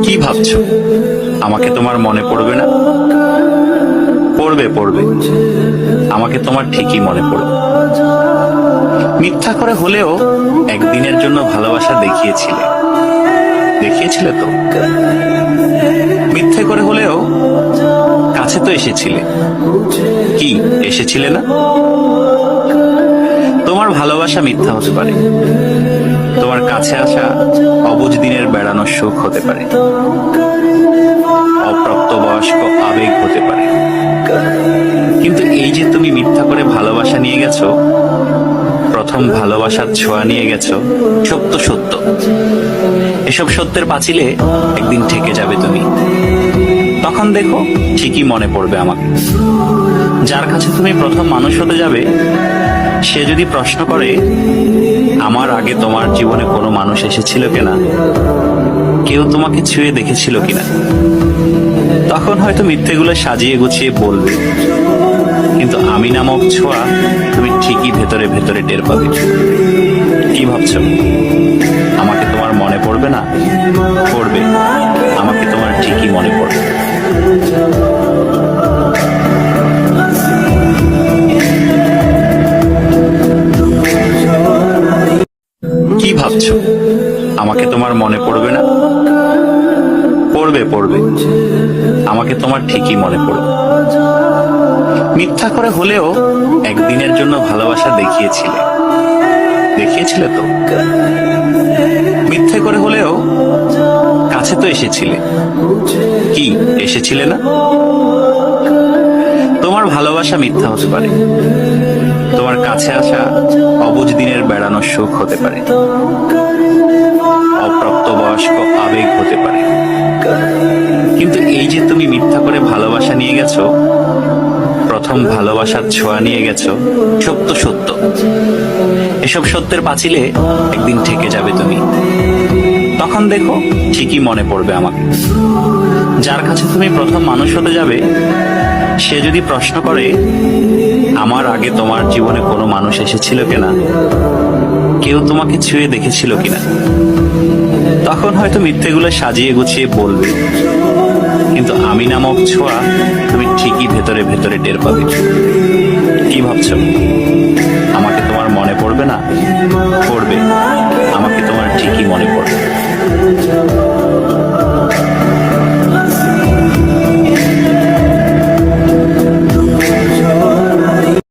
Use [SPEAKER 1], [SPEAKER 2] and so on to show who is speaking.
[SPEAKER 1] কি ভাবছো? আমাকে তোমার মনে পড়বে না? পড়বে পড়বে, আমাকে তোমার ঠিকই মনে পড়বে। মিথ্যা করে হলেও একদিনের জন্য ভালোবাসা দেখিয়েছিলে, দেখিয়েছিলে তো। মিথ্যে করে হলেও কাছে তো এসেছিলে, কি এসেছিলে না? তোমার ভালোবাসা মিথ্যা হতে পারে, তোমার কাছে আসা অবুঝ দিনের বেড়ানোর সুখ হতে পারে, অপ্রাপ্তবয়স্ক আবেগ হতে পারে। কিন্তু এই যে তুমি মিথ্যা করে ভালোবাসা নিয়ে গেছো, প্রথম ভালোবাসার ছোঁয়া নিয়ে গেছো, সত্য সত্য। এসব সত্যের পাঁচিলে একদিন ঠেকে যাবে তুমি। তখন দেখো ঠিকই মনে পড়বে আমাকে। যার কাছে তুমি প্রথম মানুষ হতে যাবে, সে যদি প্রশ্ন করে আমার আগে তোমার জীবনে কোনো মানুষ এসেছিল কিনা, কেউ তোমাকে ছুঁয়ে দেখেছিল কিনা, তখন হয়তো মিথ্যেগুলো সাজিয়ে গুছিয়ে বলবে, কিন্তু আমি নামক ছোঁয়া তুমি ঠিকই ভেতরে ভেতরে টের পাবে। কি ভাবছো? আমাকে তোমার মনে পড়বে না? পড়বে, আমাকে তোমার ঠিকই মনে পড়বে। কি ভাবছো? আমাকে তোমার মনে পড়বে না? পড়বে পড়বে, আমাকে তোমার ঠিকই মনে পড়বে। মিথ্যা করে হলেও একদিনের জন্য ভালোবাসা দেখিয়েছিলে, দেখিয়েছিলে তো। মিথ্যে করে হলেও কাছে তো এসেছিলে, কি এসেছিলে না? তোমার ভালোবাসা মিথ্যা হতে পারে, তোমার কাছে আসা অবুঝ দিনের বেড়ানোর সুখ হতে পারে, অপ্রাপ্তবয়স্ক আবেগ হতে পারে। কিন্তু এই যে তুমি মিথ্যা করে ভালোবাসা নিয়ে গেছো, প্রথম ভালোবাসার ছোঁয়া নিয়ে গেছো, সত্য সত্য। এসব সত্যের পাঁচিলে একদিন ঠেকে যাবে তুমি। তখন দেখো ঠিকই মনে পড়বে আমাকে। যার কাছে তুমি প্রথম মানুষ হতে যাবে, সে যদি প্রশ্ন করে আমার আগে তোমার জীবনে কোনো মানুষ এসেছিল কিনা, কেউ তোমাকে ছুঁয়ে দেখেছিল কিনা, তখন হয়তো মিথ্যেগুলো সাজিয়ে গুছিয়ে বলবে, কিন্তু আমি নামক ছোঁয়া তুমি ঠিকই ভেতরে ভেতরে টের পাবে। কি ভাবছো?